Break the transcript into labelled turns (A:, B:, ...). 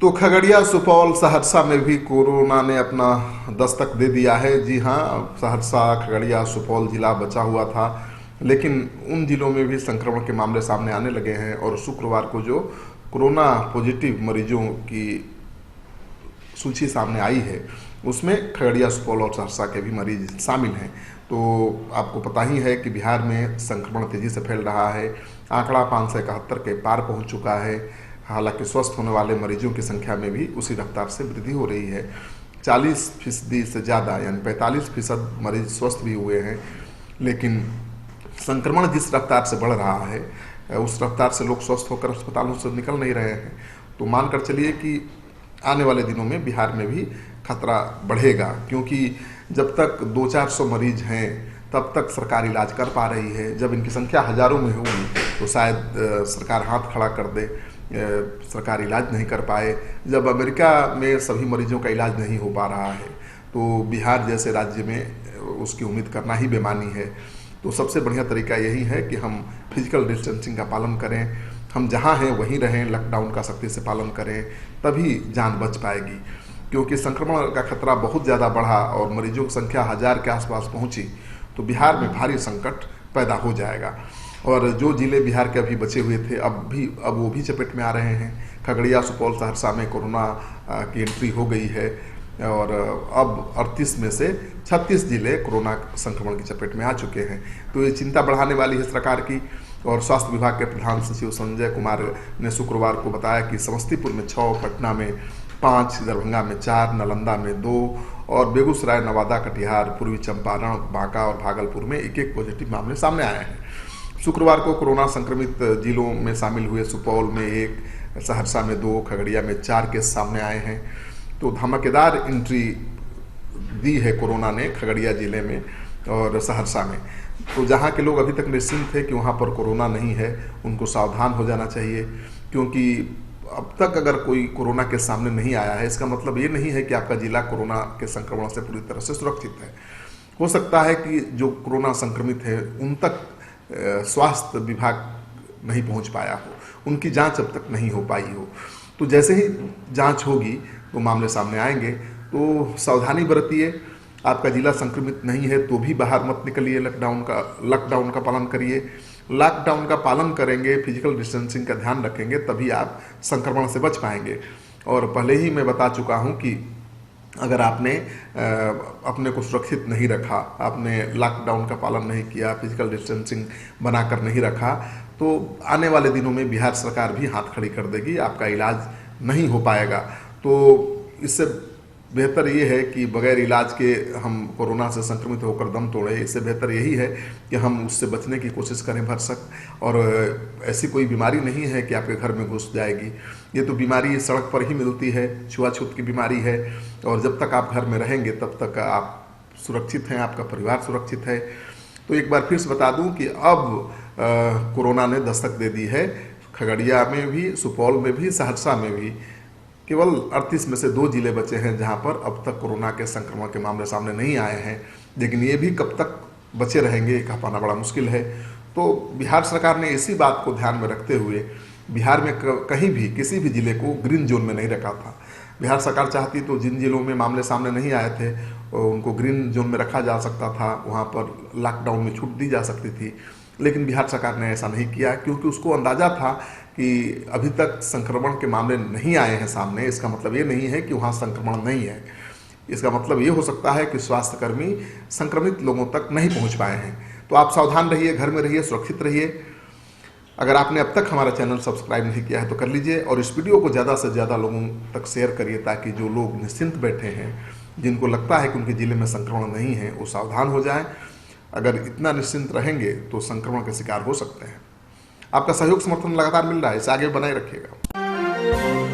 A: तो खगड़िया, सुपौल, सहरसा में भी कोरोना ने अपना दस्तक दे दिया है। जी हाँ, सहरसा, खगड़िया, सुपौल जिला बचा हुआ था, लेकिन उन जिलों में भी संक्रमण के मामले सामने आने लगे हैं और शुक्रवार को जो कोरोना पॉजिटिव मरीजों की सूची सामने आई है उसमेम खगड़िया, सुपौल और सहरसा के भी मरीज शामिल हैं। तो आपको पता ही है कि बिहार में संक्रमण तेजी से फैल रहा है। आंकड़ा 571 के पार पहुंच चुका है। हालांकि स्वस्थ होने वाले मरीजों की संख्या में भी उसी रफ्तार से वृद्धि हो रही है। 40% से ज़्यादा यानी 45% मरीज स्वस्थ भी हुए हैं, लेकिन संक्रमण जिस रफ्तार से बढ़ रहा है उस रफ्तार से लोग स्वस्थ होकर अस्पतालों से निकल नहीं रहे हैं। तो मानकर चलिए कि आने वाले दिनों में बिहार में भी खतरा बढ़ेगा, क्योंकि जब तक 200-400 मरीज हैं तब तक सरकार इलाज कर पा रही है। जब इनकी संख्या हज़ारों में होगी तो शायद सरकार हाथ खड़ा कर दे, सरकार इलाज नहीं कर पाए। जब अमेरिका में सभी मरीजों का इलाज नहीं हो पा रहा है तो बिहार जैसे राज्य में उसकी उम्मीद करना ही बेमानी है। तो सबसे बढ़िया तरीका यही है कि हम फिजिकल डिस्टेंसिंग का पालन करें, हम जहाँ हैं वहीं रहें, लॉकडाउन का सख्ती से पालन करें, तभी जान बच पाएगी। क्योंकि संक्रमण का खतरा बहुत ज़्यादा बढ़ा और मरीजों की संख्या 1000 के आसपास पहुंची तो बिहार में भारी संकट पैदा हो जाएगा। और जो जिले बिहार के अभी बचे हुए थे अब वो भी चपेट में आ रहे हैं। खगड़िया, सुपौल, सहरसा में कोरोना की एंट्री हो गई है और अब 38 में से 36 जिले कोरोना संक्रमण की चपेट में आ चुके हैं। तो ये चिंता बढ़ाने वाली है सरकार की। और स्वास्थ्य विभाग के प्रधान सचिव संजय कुमार ने शुक्रवार को बताया कि समस्तीपुर में 6, पटना में 5, दरभंगा में 4, नालंदा में 2 और बेगूसराय, नवादा, कटिहार, पूर्वी चंपारण, बांका और भागलपुर में एक पॉजिटिव मामले सामने आए हैं। शुक्रवार को कोरोना संक्रमित जिलों में शामिल हुए सुपौल में 1, सहरसा में 2, खगड़िया में 4 केस सामने आए हैं। तो धमाकेदार एंट्री दी है कोरोना ने खगड़िया जिले में और सहरसा में। तो जहाँ के लोग अभी तक निश्चिंत थे कि वहाँ पर कोरोना नहीं है, उनको सावधान हो जाना चाहिए, क्योंकि अब तक अगर कोई कोरोना के सामने नहीं आया है इसका मतलब ये नहीं है कि आपका जिला कोरोना के संक्रमण से पूरी तरह से सुरक्षित है। हो सकता है कि जो कोरोना संक्रमित है उन तक स्वास्थ्य विभाग नहीं पहुंच पाया हो, उनकी जांच अब तक नहीं हो पाई हो। तो जैसे ही जांच होगी तो मामले सामने आएंगे। तो सावधानी बरतिए। आपका जिला संक्रमित नहीं है तो भी बाहर मत निकलिए, लॉकडाउन का पालन करिए। लॉकडाउन का पालन करेंगे, फिजिकल डिस्टेंसिंग का ध्यान रखेंगे, तभी आप संक्रमण से बच पाएंगे। और पहले ही मैं बता चुका हूं कि अगर आपने अपने को सुरक्षित नहीं रखा, आपने लॉकडाउन का पालन नहीं किया, फिजिकल डिस्टेंसिंग बनाकर नहीं रखा, तो आने वाले दिनों में बिहार सरकार भी हाथ खड़ी कर देगी, आपका इलाज नहीं हो पाएगा। तो इससे बेहतर ये है कि बगैर इलाज के हम कोरोना से संक्रमित होकर दम तोड़े। इससे बेहतर यही है कि हम उससे बचने की कोशिश करें भरसक। और ऐसी कोई बीमारी नहीं है कि आपके घर में घुस जाएगी। ये तो बीमारी सड़क पर ही मिलती है, छुआछूत की बीमारी है। और जब तक आप घर में रहेंगे तब तक आप सुरक्षित हैं, आपका परिवार सुरक्षित है। तो एक बार फिर से बता दूं कि अब कोरोना ने दस्तक दे दी है। खगड़िया में भी, सुपौल में भी, सहरसा में भी केवल 38 में से 2 जिले बचे हैं जहां पर अब तक कोरोना के संक्रमण के मामले सामने नहीं आए हैं। लेकिन ये भी कब तक बचे रहेंगे कह पाना बड़ा मुश्किल है। तो बिहार सरकार ने इसी बात को ध्यान में रखते हुए बिहार में कहीं भी किसी भी जिले को ग्रीन जोन में नहीं रखा था। बिहार सरकार चाहती तो जिन जिलों में मामले सामने नहीं आए थे उनको ग्रीन जोन में रखा जा सकता था, वहाँ पर लॉकडाउन में छूट दी जा सकती थी। लेकिन बिहार सरकार ने ऐसा नहीं किया, क्योंकि उसको अंदाजा था कि अभी तक संक्रमण के मामले नहीं आए हैं सामने। इसका मतलब ये नहीं है कि वहाँ संक्रमण नहीं है। इसका मतलब ये हो सकता है कि स्वास्थ्यकर्मी संक्रमित लोगों तक नहीं पहुँच पाए हैं। तो आप सावधान रहिए, घर में रहिए, सुरक्षित रहिए। अगर आपने अब तक हमारा चैनल सब्सक्राइब नहीं किया है तो कर लीजिए और इस वीडियो को ज़्यादा से ज़्यादा लोगों तक शेयर करिए, ताकि जो लोग निश्चिंत बैठे हैं, जिनको लगता है कि उनके ज़िले में संक्रमण नहीं है, वो सावधान हो जाएं। अगर इतना निश्चिंत रहेंगे तो संक्रमण के शिकार हो सकते हैं। आपका सहयोग समर्थन लगातार मिल रहा है, इसे आगे बनाए रखिएगा।